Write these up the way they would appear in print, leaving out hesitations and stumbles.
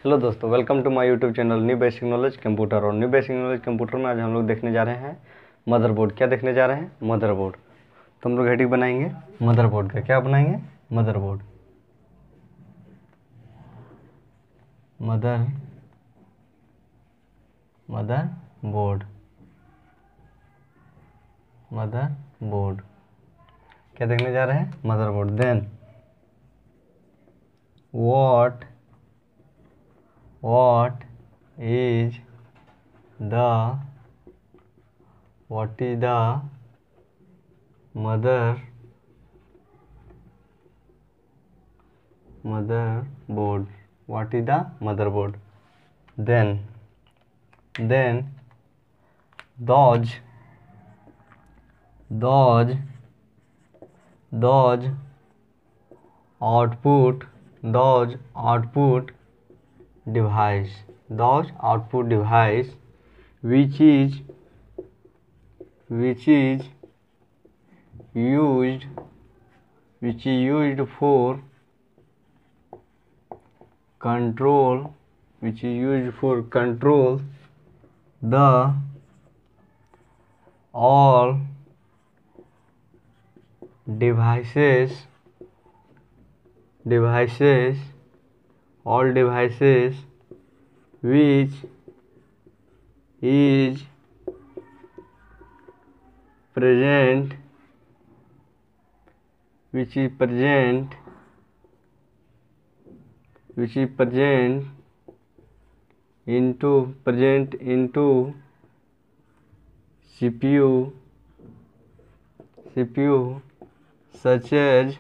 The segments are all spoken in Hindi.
हेलो दोस्तों, welcome to my YouTube channel new basic knowledge computer. और न्यू बेसिक नॉलेज कंप्यूटर में आज हम लोग देखने जा रहे हैं मदरबोर्ड। क्या देखने जा रहे हैं? मदरबोर्ड। तो हम लोग हेडिंग बनाएंगे मदरबोर्ड का। क्या बनाएंगे? मदरबोर्ड। मदरबोर्ड। मदरबोर्ड क्या देखने जा रहे हैं? Motherboard. Then what is the motherboard? What is the motherboard? Then those output device which is used for control the all devices which is present into CPU such as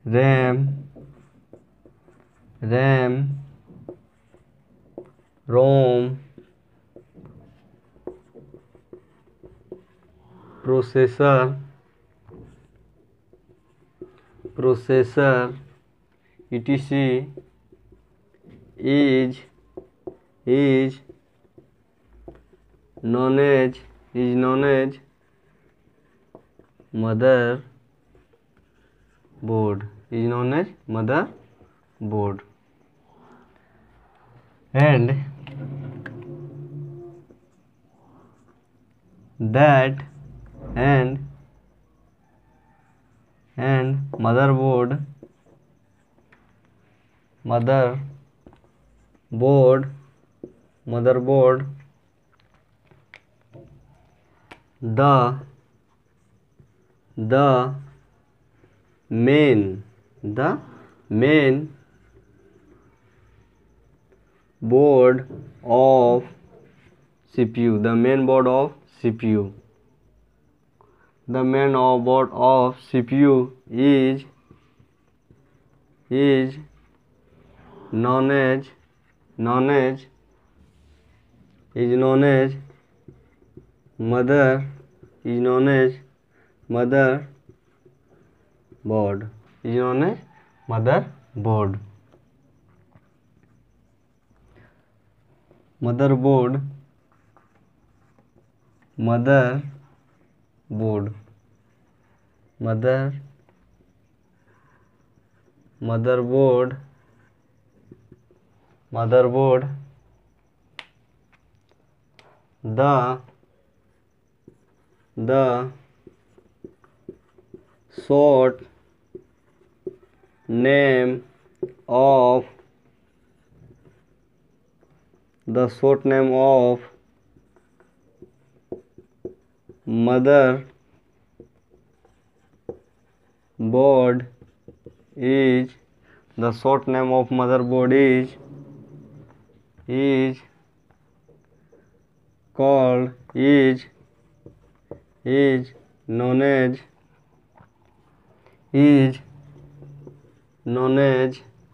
RAM, ROM, processor etc. is known as motherboard. And motherboard the main board of CPU. The main board of CPU is known as motherboard. Motherboard. The short name of motherboard is called known as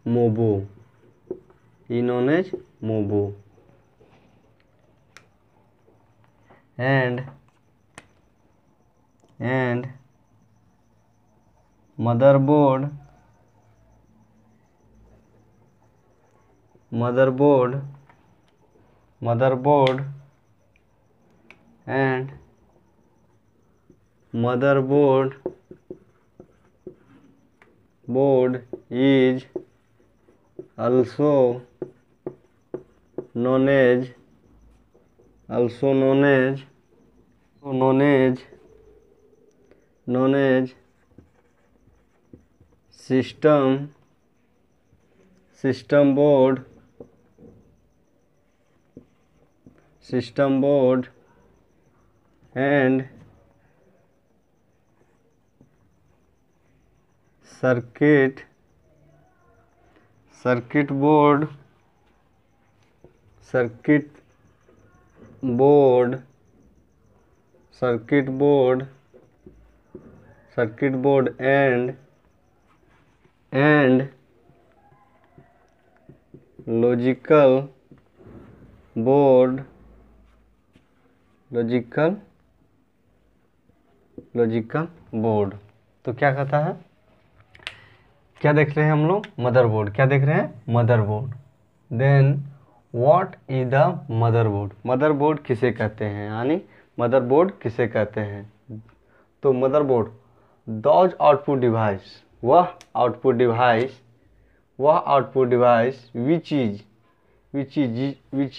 MOBO. And motherboard and motherboard board is also known as system board and circuit board and logical board तो क्या कहता है, क्या देख रहे हैं हम लोग, मदरबोर्ड। क्या देख रहे हैं, motherboard. Then what is the motherboard, motherboard किसे कहते हैं, यानी मदरबोर्ड किसे कहते हैं। तो मदरबोर्ड दोज आउटपुट डिवाइस, वह output device which is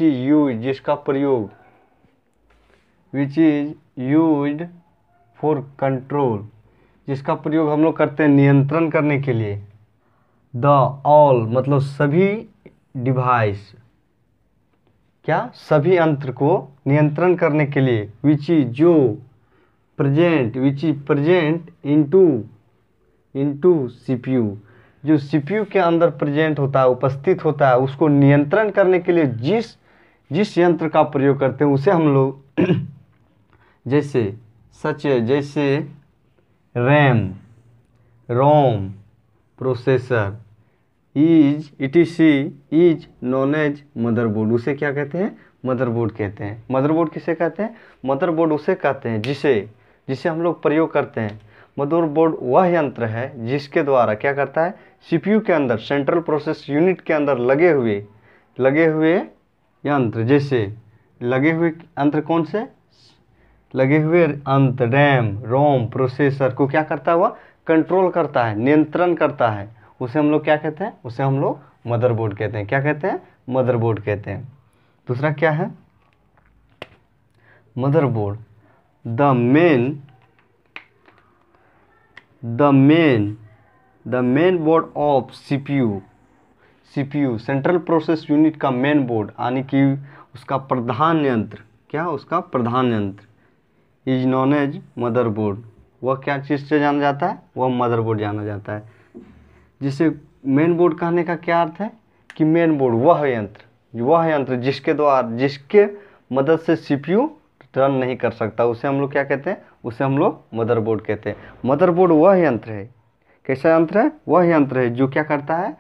use, जिसका प्रयोग, which is used for control, जिसका प्रयोग हम लोग करते हैं नियंत्रण करने के लिए। द ऑल मतलब सभी डिवाइस, क्या, सभी यंत्र को नियंत्रण करने के लिए। Which is present into CPU, जो सीपीयू के अंदर प्रेजेंट होता है, उपस्थित होता है, उसको नियंत्रण करने के लिए जिस यंत्र का प्रयोग करते हैं उसे हम लोग जैसे ROM processor is known as motherboard, उसे क्या कहते हैं, मदरबोर्ड कहते हैं। मदरबोर्ड किसे कहते हैं, मदरबोर्ड उसे कहते हैं जिसे हम लोग प्रयोग करते हैं। मदरबोर्ड वह यंत्र है जिसके द्वारा क्या करता है, सीपीयू के अंदर, सेंट्रल प्रोसेस यूनिट के अंदर लगे हुए यंत्र, जैसे लगे हुए यंत्र कौन से, लगे हुए यंत्र रैम, रोम, प्रोसेसर को क्या करता है, वह कंट्रोल करता है, नियंत्रण करता है, उसे हम लोग क्या कहते हैं, उसे हम लोग मदरबोर्ड कहते हैं। क्या कहते हैं, मदरबोर्ड कहते हैं। दूसरा क्या है, motherboard the main board of CPU central process unit का मेन बोर्ड, यानी कि उसका प्रधान यंत्र, क्या, उसका प्रधान यंत्र इज नोन एज मदरबोर्ड, वह क्या चीज़ से जाना जाता है, वह मदरबोर्ड जाना जाता है। जिसे मेन बोर्ड कहने का क्या अर्थ है कि मेन बोर्ड वह यंत्र जिसके मदद से सीपीयू रन नहीं कर सकता, उसे हम लोग क्या कहते हैं, उसे हम लोग मदरबोर्ड कहते हैं। मदरबोर्ड वह यंत्र है, कैसा यंत्र है, वह यंत्र है जो क्या करता है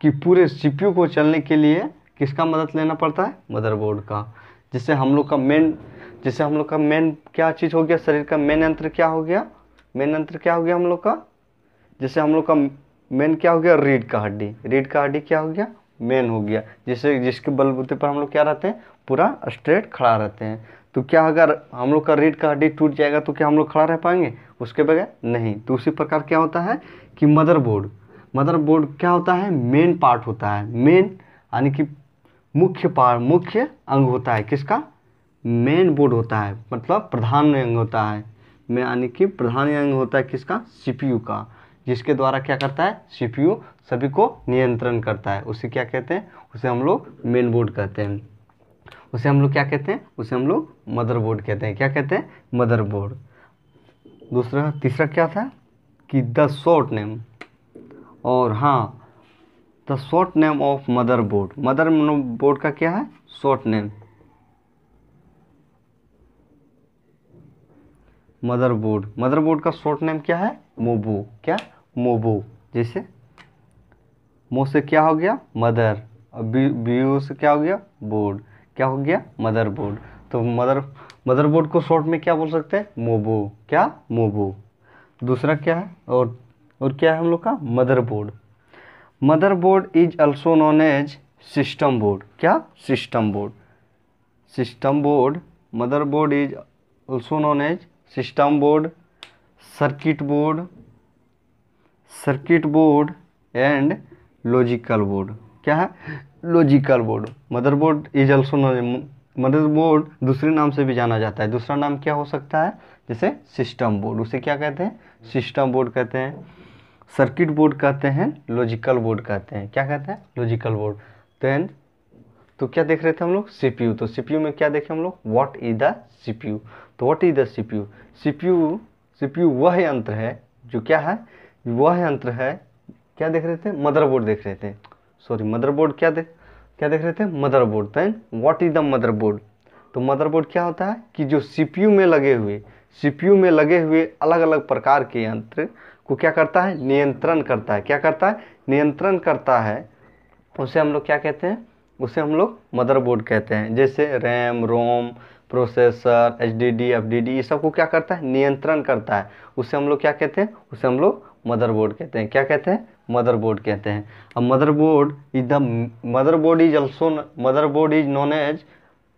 कि पूरे सीपीयू को चलने के लिए किसका मदद लेना पड़ता है, मदरबोर्ड का। जिससे हम लोग का मेन क्या चीज़ हो गया, शरीर का मेन यंत्र क्या हो गया, हम लोग का, जैसे हम लोग का मेन क्या हो गया, रीढ़ का हड्डी क्या हो गया, मेन हो गया, जिसके बलबूते पर हम लोग क्या रहते हैं, पूरा स्ट्रेट खड़ा रहते हैं। तो क्या अगर हम लोग का रीढ़ का हड्डी टूट जाएगा तो क्या हम लोग खड़ा रह पाएंगे, उसके बगैर नहीं। तो उसी प्रकार क्या होता है कि मदरबोर्ड क्या होता है, मेन पार्ट होता है, मेन यानी कि मुख्य अंग होता है, किसका, मेन बोर्ड होता है, मतलब प्रधान अंग होता है, यानी कि प्रधान अंग होता है किसका, सीपीयू का, जिसके द्वारा क्या करता है, सीपीयू सभी को नियंत्रण करता है। उसे क्या कहते हैं, उसे हम लोग मेन बोर्ड कहते हैं। उसे हम लोग क्या कहते हैं, उसे हम लोग मदरबोर्ड कहते हैं। क्या कहते हैं, मदरबोर्ड। तीसरा क्या था कि द शॉर्ट नेम, और हाँ, the short name of motherboard का क्या है, शॉर्ट नेम। मदरबोर्ड का शॉर्ट नेम क्या है, मोबू। क्या, मोबू। जैसे मो से क्या हो गया, मदर, और बी से क्या हो गया, बोर्ड, क्या हो गया, मदरबोर्ड। तो मदरबोर्ड को शॉर्ट में क्या बोल सकते हैं, मोबू। क्या, मोबू। दूसरा क्या है, और क्या है हम लोग का, motherboard is also known as system board. क्या, system board. Motherboard is also known as system board, circuit circuit board and logical board. क्या है? Logical board. Motherboard is also motherboard दूसरे नाम से भी जाना जाता है। दूसरा नाम क्या हो सकता है? जैसे सिस्टम बोर्ड, उसे क्या कहते हैं? सिस्टम बोर्ड कहते हैं। सर्किट बोर्ड कहते हैं, लॉजिकल बोर्ड कहते हैं। क्या कहते हैं? Logical board. देन तो क्या देख रहे थे हम लोग? सीपीयू। तो सीपीयू में क्या देखे हम लोग? What is the CPU? तो what is the CPU? CPU CPU वह यंत्र है जो क्या है? वह यंत्र है। क्या देख रहे थे? मदरबोर्ड देख रहे थे। सॉरी, मदरबोर्ड क्या देख रहे थे? Motherboard. Then what is the motherboard? तो मदरबोर्ड क्या होता है कि जो सीपीयू में लगे हुए अलग अलग प्रकार के यंत्र को क्या करता है? नियंत्रण करता है। क्या करता है? नियंत्रण करता है। उसे हम लोग क्या कहते हैं? उसे हम लोग मदरबोर्ड कहते हैं। जैसे रैम, रोम, प्रोसेसर, एचडीडी, एफडीडी, ये सब को क्या करता है? नियंत्रण करता है। उसे हम लोग क्या कहते हैं? उसे हम लोग मदरबोर्ड कहते हैं। क्या कहते हैं? मदरबोर्ड कहते हैं। अब motherboard is known as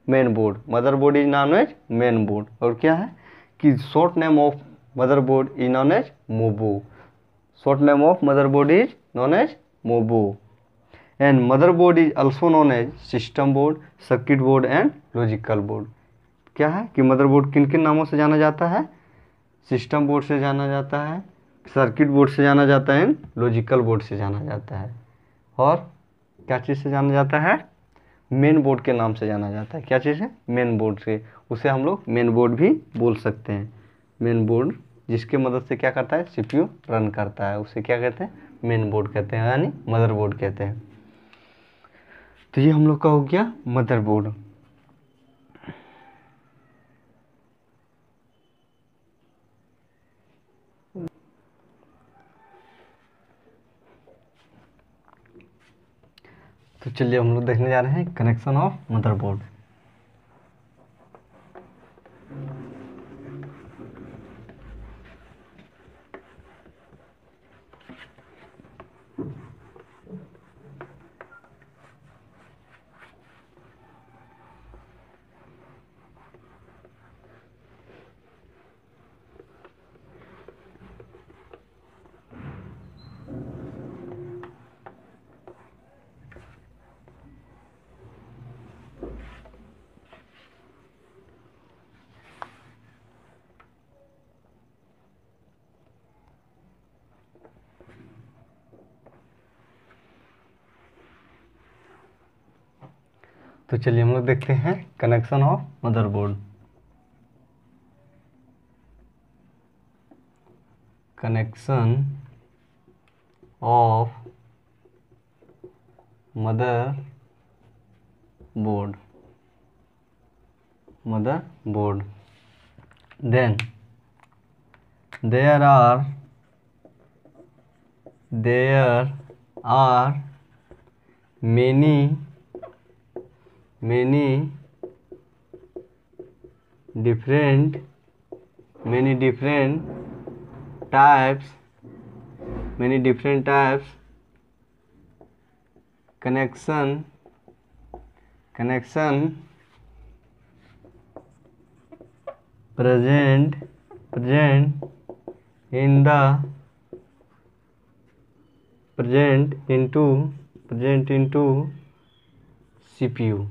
main board. Motherboard is known as main board. और क्या है कि short name of motherboard is known as mobo. Short name of motherboard is known as mobo. And motherboard is also known as system board, circuit board and logical board. क्या है कि मदरबोर्ड किन किन नामों से जाना जाता है? सिस्टम बोर्ड से जाना जाता है, सर्किट बोर्ड से जाना जाता है, लॉजिकल बोर्ड से जाना जाता है। और क्या चीज़ से जाना जाता है? मेन बोर्ड के नाम से जाना जाता है। क्या चीज़ है? मेन बोर्ड से। उसे हम लोग मेन बोर्ड भी बोल सकते हैं। मेन बोर्ड जिसके मदद से क्या करता है? सीपीयू रन करता है, उसे क्या कहते हैं? मेन बोर्ड कहते हैं, यानी मदरबोर्ड कहते हैं। तो ये हम लोग का हो गया मदरबोर्ड। तो चलिए हम लोग देखने जा रहे हैं कनेक्शन ऑफ मदरबोर्ड। तो चलिए हम लोग देखते हैं connection of motherboard. Connection of motherboard. Then there are many different types connection present into CPU।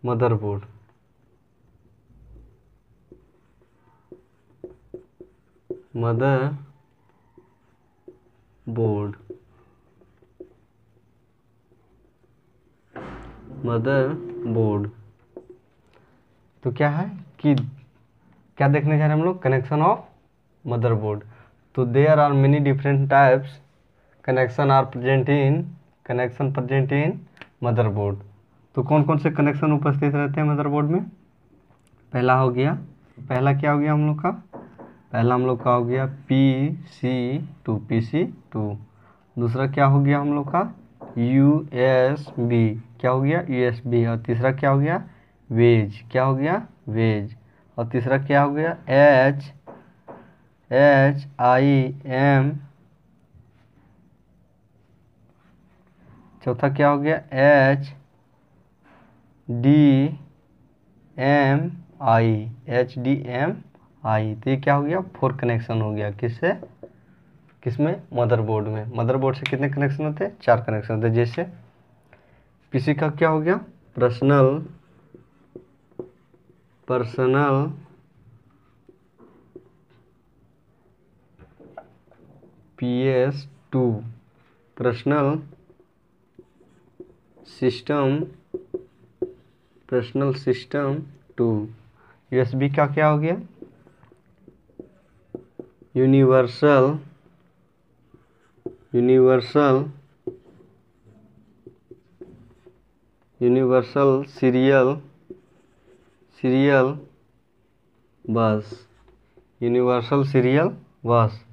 Motherboard तो क्या है कि क्या देखने जा रहे हैं हम लोग? Connection of motherboard. तो there are many different types connection present in motherboard. तो कौन कौन से कनेक्शन उपस्थित रहते हैं मदरबोर्ड में? पहला क्या हो गया हम लोग का? पहला हम लोग का हो गया PC2। दूसरा क्या हो गया हम लोग का? USB। क्या हो गया? USB। और तीसरा क्या हो गया? वेज। क्या हो गया? वेज। और तीसरा क्या हो गया? HIM। चौथा क्या हो गया? HDMI। आई, तो ये क्या हो गया 4 कनेक्शन हो गया। किससे? किसमें? मदरबोर्ड में। मदरबोर्ड से कितने कनेक्शन होते हैं? 4 कनेक्शन होते हैं। जैसे पीसी का क्या हो गया? Personal PS2, personal system 2। USB का क्या हो गया? यूनिवर्सल सीरियल बस। यूनिवर्सल सीरियल बस।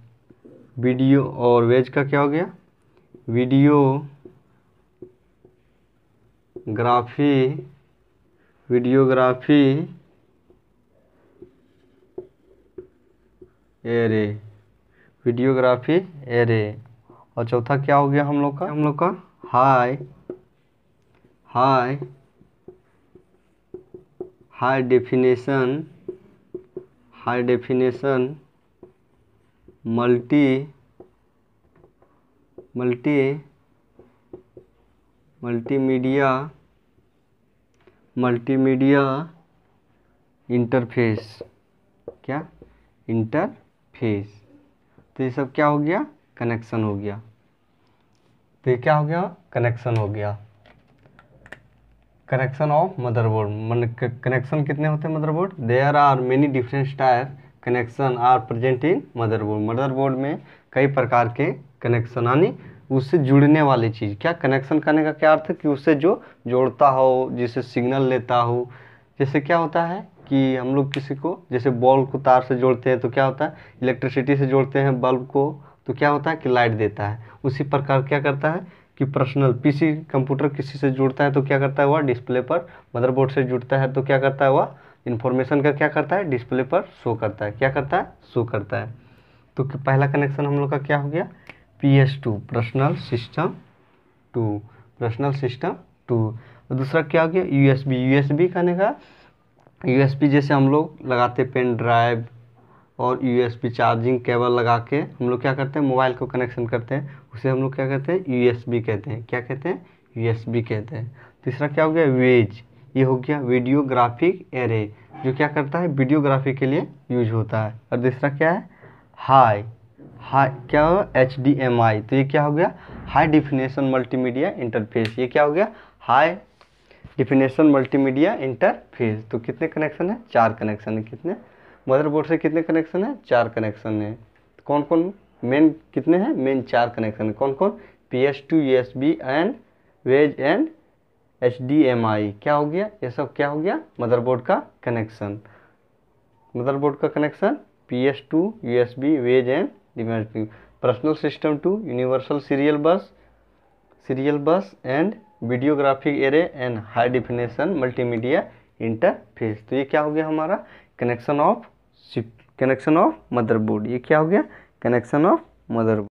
वीडियो और वेज का क्या हो गया? Videography array. और चौथा क्या हो गया हम लोग का? High definition multimedia interface. क्या? इंटरफेस। तो ये सब क्या हो गया? कनेक्शन हो गया। तो ये क्या हो गया? कनेक्शन हो गया। Connection of motherboard. कनेक्शन कितने होते हैं motherboard? There are many different type connection are present in motherboard. Motherboard में कई प्रकार के कनेक्शन, यानी उससे जुड़ने वाली चीज़। क्या? कनेक्शन करने का क्या अर्थ है? कि उससे जो जोड़ता हो, जिसे सिग्नल लेता हो। जैसे क्या होता है कि हम लोग किसी को, जैसे बल्ब को तार से जोड़ते हैं तो क्या होता है? इलेक्ट्रिसिटी से जोड़ते हैं बल्ब को तो क्या होता है? कि लाइट देता है। उसी प्रकार क्या करता है कि पर्सनल पीसी कंप्यूटर किसी से जुड़ता है तो क्या करता है? वह डिस्प्ले पर, मदरबोर्ड से जुड़ता है तो क्या करता है? वह इन्फॉर्मेशन का क्या करता है? डिस्प्ले पर शो करता है। क्या करता है? शो करता है। तो पहला कनेक्शन हम लोग का क्या हो गया? PS2, personal system 2। और दूसरा क्या हो गया? USB कहने का, USB जैसे हम लोग लगाते पेन ड्राइव और USB चार्जिंग केबल लगा के हम लोग क्या करते हैं? मोबाइल को कनेक्शन करते हैं, उसे हम लोग क्या कहते हैं? USB कहते हैं। क्या कहते हैं? USB कहते हैं। तीसरा क्या हो गया? वेज। ये हो गया वीडियोग्राफिक एरे, जो क्या करता है? वीडियोग्राफी के लिए यूज होता है। और तीसरा क्या है? हाई क्या हो? HDMI। तो ये क्या हो गया? High definition multimedia interface. ये क्या हो गया? High definition multimedia interface. तो कितने कनेक्शन है? 4 कनेक्शन है। कितने? मदरबोर्ड से कितने कनेक्शन है? 4 कनेक्शन है। कौन कौन? मेन कितने हैं? मेन 4 कनेक्शन है। कौन कौन? PS2, USB and VGA and HDMI। क्या हो गया? ये सब क्या हो गया? मदरबोर्ड का connection. PS2, USB, VGA and DMSP। Personal system 2, universal serial bus and video graphic array and high definition multimedia interface. तो ये क्या हो गया हमारा? Connection of motherboard. ये क्या हो गया? Connection of motherboard.